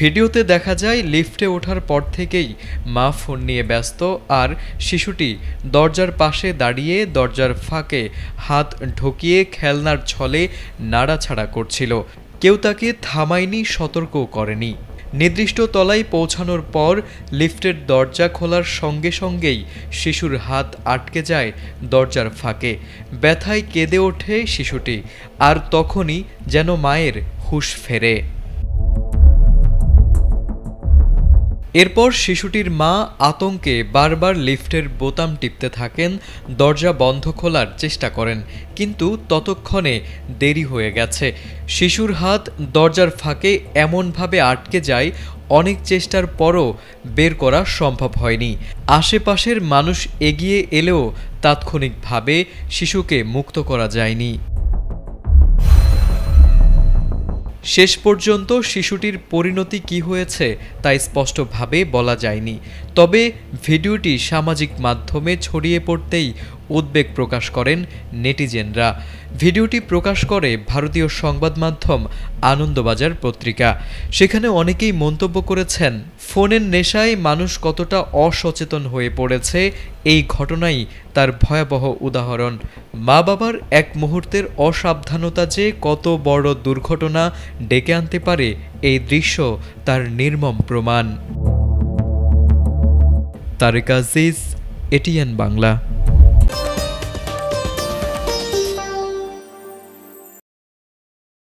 ভিডিওতে দেখা যায় লিফটে ওঠার পর থেকেই মা ফোন নিয়ে ব্যস্ত আর শিশুটি দরজার পাশে দাঁড়িয়ে দরজার ফাঁকে হাত ঢুকিয়ে খেলনার ছলে নাড়াছাড়া করছিল। কেউ তাকে থামায়নি, সতর্কও করেনি। নির্দিষ্ট তলায় পৌঁছানোর পর লিফটের দরজা খোলার সঙ্গে সঙ্গেই শিশুর হাত আটকে যায় দরজার ফাঁকে। ব্যথায় কেঁদে ওঠে শিশুটি, আর তখনই যেন মায়ের হুঁশ ফেরে। এরপর শিশুটির মা আতঙ্কে বারবার লিফটের বোতাম টিপতে থাকেন, দরজা বন্ধ খোলার চেষ্টা করেন, কিন্তু ততক্ষণে দেরি হয়ে গেছে। শিশুর হাত দরজার ফাঁকে এমনভাবে আটকে যায়, অনেক চেষ্টার পরও বের করা সম্ভব হয়নি। আশেপাশের মানুষ এগিয়ে এলেও তাৎক্ষণিকভাবে শিশুকে মুক্ত করা যায়নি। শেষ পর্যন্ত শিশুটির পরিণতি কী হয়েছে তা স্পষ্টভাবে বলা যায়নি। তবে ভিডিওটি সামাজিক মাধ্যমে ছড়িয়ে পড়তেই উদ্বেগ প্রকাশ করেন নেটিজেনরা। ভিডিওটি প্রকাশ করে ভারতীয় সংবাদ মাধ্যম আনন্দবাজার পত্রিকা। সেখানে অনেকেই মন্তব্য করেছেন, ফোনের নেশায় মানুষ কতটা অসচেতন হয়ে পড়েছে, এই ঘটনাই তার ভয়াবহ উদাহরণ। মা বাবার এক মুহূর্তের অসাবধানতা যে কত বড় দুর্ঘটনা ডেকে আনতে পারে, এই দৃশ্য তার নির্মম প্রমাণ। তারেক আজিজ, এটিএন বাংলা।